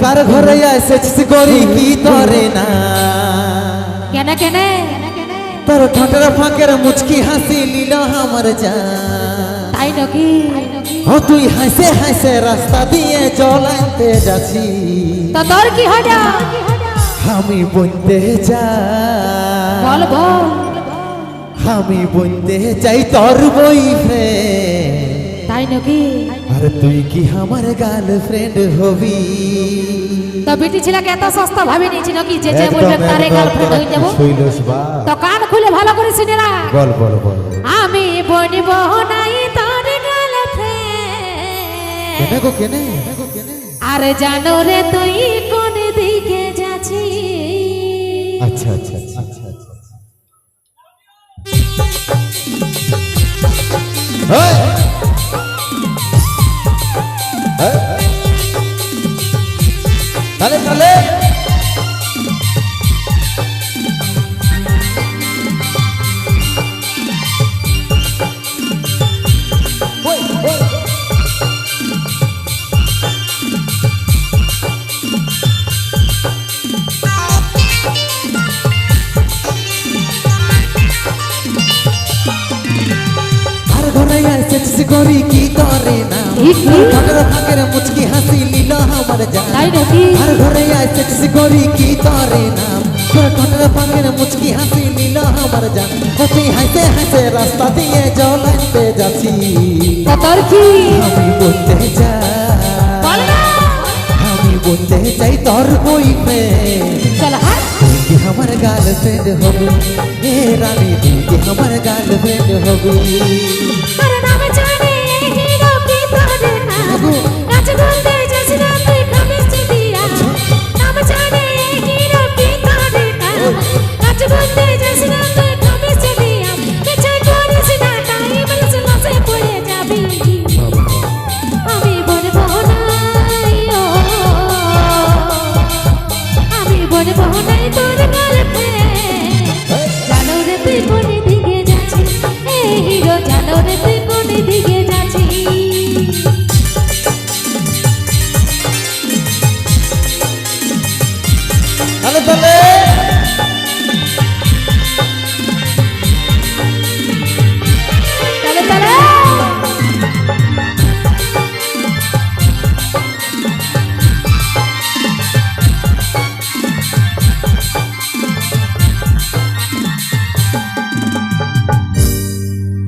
কার ঘরে এসেছিস গরি কি তরে না কেনে কেনে তোর ঠোঁটের ফাঁকের মুচকি হাসি লীল আমার জান। তাই নাকি? ও তুই হাসে হাসে রাস্তা দিয়ে জল আনতে যাচ্ছি, তো তোর কি হলো? আমি বলতে বল চাই বল। আমি বলতে চাই তোর বয়ফ্রেন্ড, তাই নাকি? আর তুই কি আমার গার্লফ্রেন্ড হবি? তো বিটি ছেলেকে এত সস্তা ভাবে নিয়েছি নাকি যে যে বলবে তারে গার্লফ্রেন্ড হয়ে যাবো? তো কান খুলে ভালো করে শুনে না। বল বল বল। আমি বনিব নাই তোর গার্লফ্রেন্ড, কেনে গো কেনে? আর জানো রে তুই কোন দিকে যাচ্ছিস? আচ্ছা আচ্ছা আচ্ছা আচ্ছা। এই! এই! তালে তালে ওই ওই গরি কি করে না ঠোঁটের ফাঁকের মুচকি হাসি লীল আমার জান। তাই নাকি? আর ঘরে এসেছিস গরি কি করে না ঠোঁটের ফাঁকের মুচকি হাসি লীল আমার জান। ও তুই হাসে হাসে রাস্তা দিয়ে জল আনতে যাচ্ছি, তো তোর কি? আমি বলতে চাই বল না। আমি বলতে চাই তোর বয়ফ্রেন্ড, চল হাট। তুই কি আমার গার্লফ্রেন্ড হবি? এ রানী তুই কি আমার গার্লফ্রেন্ড হবি? আরে নাম জানে হিরো কি তোরে না, নাচ বলতে যাস না তুই খাবিস চিতিয়া। নাম জানে হিরো কি তোরে না, নাচ বলতে যাস না তুই খাবিস চিতিয়া। কিছু করিস না টাইম লসে পড়ে যাবি। আমি বলবো নাই ও, আমি বলবো নাই তোর গার্লফ্রেন্ড। জানো রে তুই কোন দিকে যাচ্ছিস? এই হিরো জানো রে তুই কোন দিকে যাচ্ছিস? তালে তালে তালে তালে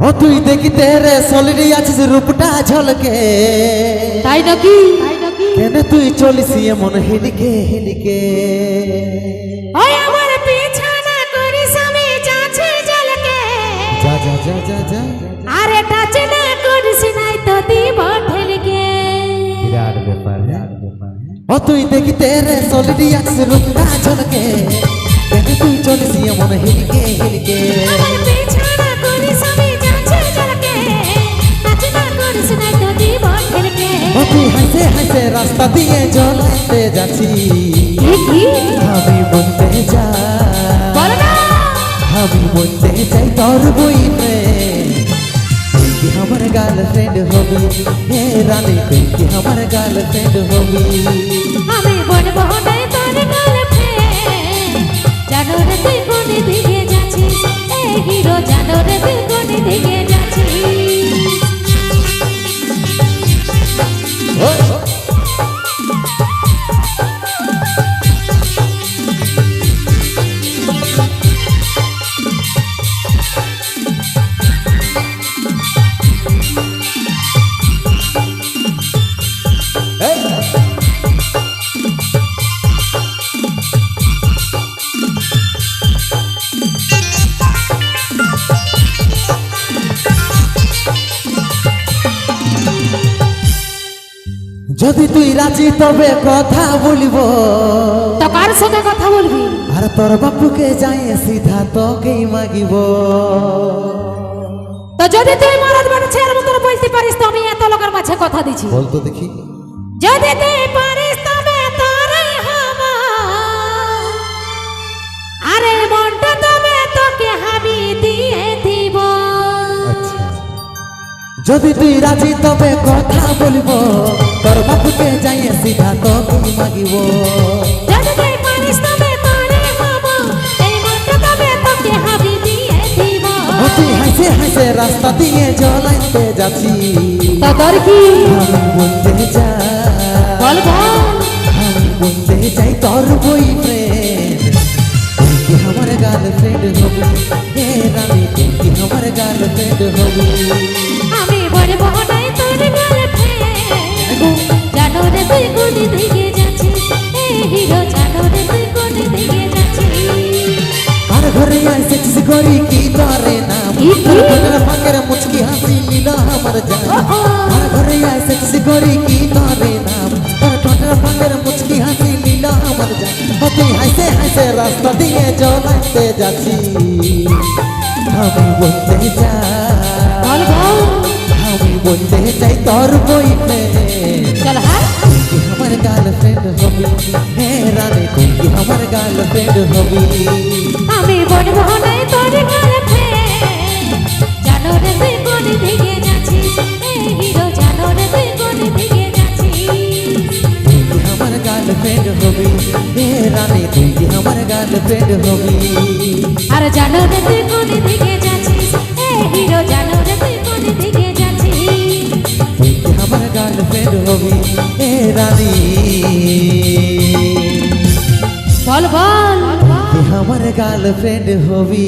ও তুই দেখিতে রে সলিডি আছিস রূপটা ঝলকে, তাই নাকি? কেন তুই চলিস এমন হিলিকে হিলিকে? ওই আমার পিছানা করিস আমি যাচ্ছি ঝলকে, যা যা যা যা যা আরে টাচ না করিস নাই তো দিব ঠেলকে। বিরাট ব্যাপার। ও তুই দেখিতে রে সলিডি আছিস রূপটা ঝলকে, কেন তুই চলিস এমন হিলিকে হিলিকে? আমার পিছানা করিস আমি যাচ্ছি ঝলকে, টাচ না করিস নাই তো দিব ঠেলকে। ও তুই হাসে হাসে রাস্তা দিয়ে জল আনতে যাচ্ছি, কি? আমি বলতে চাই বল না। আমি বলতে চাই তোর বয়ফ্রেন্ড, তুই কি আমার গার্লফ্রেন্ড হবি? হে রানী তুই কি আমার গার্লফ্রেন্ড হবি? আমি বলবো নাই তোর গার্লফ্রেন্ড, জানো রে তুই কোন দিকে যাচ্ছিস? এই হিরো জানো রে তুই কোন দিকে যাচ্ছিস? ওই! এই! যদি তুই রাজি তবে কথা বলিব, তো কার সঙ্গে কথা বলবি? আর তোর বাপুকে যাই সিধা তোকেই মাগিব। তো যদি তুই মরদ মানে ছেলের মতন বলতে পারিস তো আমি এত লোকের মাঝে কথা দিছি। বলতো দেখি। যদি তুই পারিস তবে তোরে হবা, আরে মনটা তবে তোকে হাবি দিয়ে দিব। আচ্ছা যদি তুই রাজি তবে কথা বলিব, তোর বাপকে যাইয়ে সিধা তো কি মাগিব যদি তুই পারিস তবে তোরে হব এই মনটা তবে তোকে হাবি দিয়ে দিব তুই হাসে হাসে রাস্তা দিয়ে জ্বলাইতে যাচ্ছি তা তোর কি আমি বলতে যাই বল বল আমি বলতে চাই তোর বয়ফ্রেন্ড তুই কি আমার গার্লফ্রেন্ড হবি হে রানী তুই কি আমার গার্লফ্রেন্ড হবি আমি বলবো নাই তোর গার্লফ্রেন্ড জানো রে তুই কোন দিকে যাচ্ছিস এই হিরো জানো রে তুই কোন দিকে যাচ্ছিস আর ঘরে আয় সেক্স করি কি করে না কি? তোর ফাঁকের মুচকি হাসি নীল আমার জান ওহো। আর ঘরে আয় সেক্স করি কি করে না তোর ঠোঁটের ফাঁকের মুচকি হাসি নীল আমার জান তুই হাসে হাসে রাস্তা দিয়ে জ্বলাইতে যাচ্ছি আমি বলতে যাই বল বল আমি বলতে চাই তোর বয়ফ্রেন্ড চল হাই তুই কি আমার গার্লফ্রেন্ড হবি হে রানী তুই কি আমার গার্লফ্রেন্ড হবি আমি বলবো নাই তোর গার্লফ্রেন্ড জানো রে তুই কোন দিকে যাচ্ছিস এই হিরো জানো রে তুই কোন দিকে যাচ্ছিস তুই কি আমার গার্লফ্রেন্ড হবি হে রানী তুই কি আমার গার্লফ্রেন্ড হবি আর জানো রে তুই কোন দিকে যাচ্ছিস এই হিরো জানো রে তুই কোন দিকে যাচ্ছিস তুই কি আমার গার্লফ্রেন্ড হবি হে রানী বল বল তুই আমার গার্লফ্রেন্ড হবি